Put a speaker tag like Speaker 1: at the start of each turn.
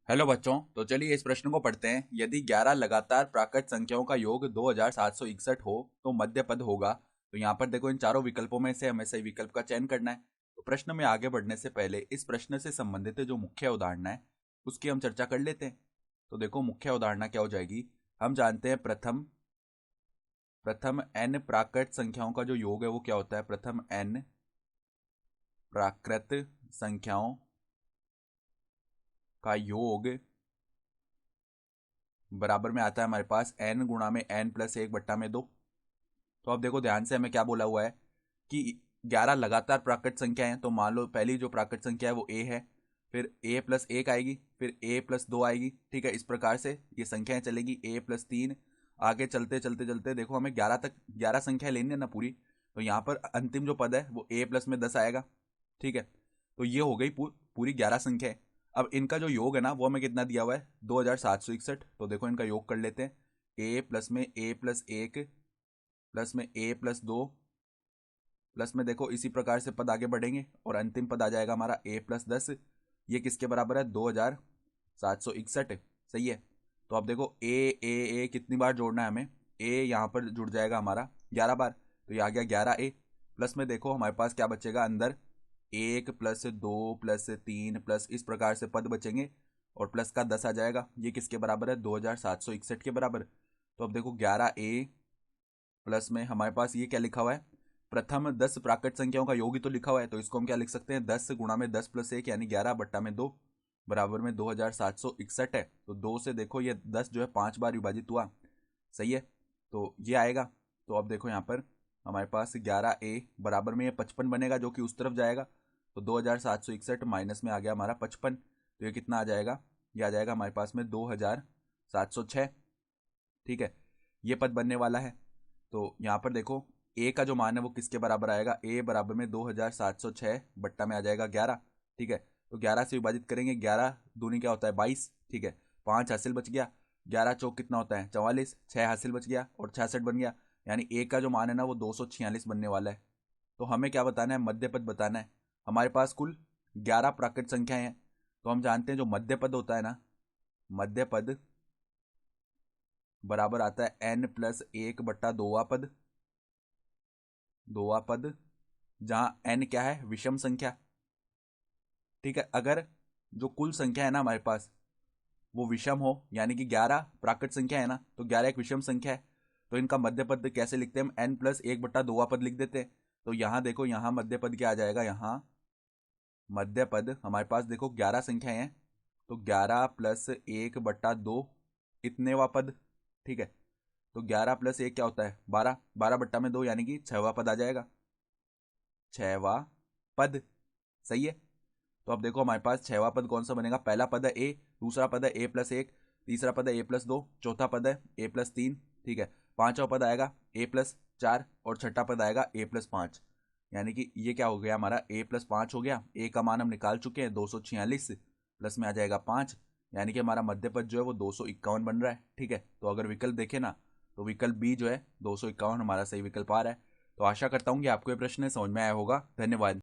Speaker 1: Hello बच्चों, तो चलिए इस प्रश्न को पढ़ते हैं। यदि 11 लगातार प्राकृत संख्याओं का योग 2761 हो तो मध्य पद होगा। तो यहाँ पर देखो, इन चारों विकल्पों में से हमें सही विकल्प का चयन करना है। तो प्रश्न में आगे बढ़ने से पहले इस प्रश्न से संबंधित जो मुख्य अवधारणा है उसकी हम चर्चा कर लेते हैं। तो देखो, मुख्य अवधारणा क्या हो जाएगी। हम जानते हैं प्रथम प्रथम n प्राकृत संख्याओं का जो योग है वो क्या होता है। प्रथम n प्राकृत संख्याओं का योग बराबर में आता है हमारे पास n गुणा में n प्लस 1/2। तो अब देखो ध्यान से, हमें क्या बोला हुआ है कि 11 लगातार प्राकृत संख्या है। तो मान लो पहली जो प्राकृत संख्या है वो a है, फिर a प्लस 1 आएगी, फिर a प्लस 2 आएगी। ठीक है, इस प्रकार से ये संख्याएं चलेगी a प्लस 3। आगे चलते चलते चलते देखो, हमें 11 तक 11 संख्या लेनी है ना पूरी। तो यहाँ पर अंतिम जो पद है वो a प्लस में 10 आएगा। ठीक है, तो ये हो गई पूरी 11 संख्या है। अब इनका जो योग है ना वो हमें कितना दिया हुआ है, 2761। तो देखो इनका योग कर लेते हैं। a प्लस में a प्लस 1 प्लस में a प्लस 2 प्लस में देखो इसी प्रकार से पद आगे बढ़ेंगे और अंतिम पद आ जाएगा हमारा a प्लस 10। ये किसके बराबर है, 2761। सही है। तो अब देखो ए कितनी बार जोड़ना है हमें, a यहाँ पर जुड़ जाएगा हमारा 11 बार। तो ये आ गया 11a। प्लस में देखो हमारे पास क्या बचेगा अंदर, 1 प्लस 2 प्लस 3 प्लस इस प्रकार से पद बचेंगे और प्लस का 10 आ जाएगा। ये किसके बराबर है, 2761 के बराबर। तो अब देखो 11a प्लस में हमारे पास ये क्या लिखा हुआ है, प्रथम 10 प्राकृत संख्याओं का योग ही तो लिखा हुआ है। तो इसको हम क्या लिख सकते हैं, 10 गुणा में 10 प्लस 1 यानी 11/2 बराबर में 2761 है। तो 2 से देखो ये 10 जो है 5 बार विभाजित हुआ। सही है, तो ये आएगा। तो अब देखो यहाँ पर हमारे पास 11a बराबर में ये 55 बनेगा जो कि उस तरफ जाएगा। तो 2761 माइनस में आ गया हमारा 55। तो ये कितना आ जाएगा, ये आ जाएगा हमारे पास में 2706। ठीक है, ये पद बनने वाला है। तो यहाँ पर देखो a का जो मान है वो किसके बराबर आएगा, a बराबर में 2706 बट्टा में आ जाएगा 11। ठीक है, तो 11 से विभाजित करेंगे, 11 दूनी क्या होता है 22। ठीक है, 5 हासिल बच गया, 11 चौक कितना होता है 44, 6 हासिल बच गया और 66 बन गया। यानी a का जो मान है ना वो 246 बनने वाला है। तो हमें क्या बताना है, मध्य पद बताना है। हमारे पास कुल 11 प्राकृत संख्याएं हैं। तो हम जानते हैं जो मध्य पद होता है ना, मध्य पद बराबर आता है n प्लस 1/2 पद, दोवा पद, जहां n क्या है, विषम संख्या। ठीक है, अगर जो कुल संख्या है ना हमारे पास वो विषम हो, यानी कि 11 प्राकृत संख्या है ना, तो 11 एक विषम संख्या है। तो इनका मध्य पद कैसे लिखते हैं, हम n प्लस 1/2 पद लिख देते हैं। तो यहां देखो, यहां मध्य पद क्या आ जाएगा, यहां मध्य पद हमारे पास देखो 11 संख्याएं हैं। तो 11 प्लस 1/2 इतने वा पद। ठीक है, तो 11 प्लस 1 क्या होता है 12, 12/2 यानी कि 6वां पद आ जाएगा, 6वां पद। सही है। तो अब देखो हमारे पास 6वां पद कौन सा बनेगा, पहला पद है ए, दूसरा पद है ए प्लस 1, तीसरा पद है ए प्लस 2, चौथा पद है ए प्लस 3। ठीक है, पांचवा पद आएगा ए प्लस 4 और छठा पद आएगा ए प्लस 5। यानी कि ये क्या हो गया हमारा, ए प्लस 5 हो गया। ए का मान हम निकाल चुके हैं 246, प्लस में आ जाएगा 5, यानी कि हमारा मध्य पद जो है वो 251 बन रहा है। ठीक है, तो अगर विकल्प देखें ना तो विकल्प बी जो है 251 हमारा सही विकल्प आ रहा है। तो आशा करता हूँ कि आपको ये प्रश्न समझ में आया होगा। धन्यवाद।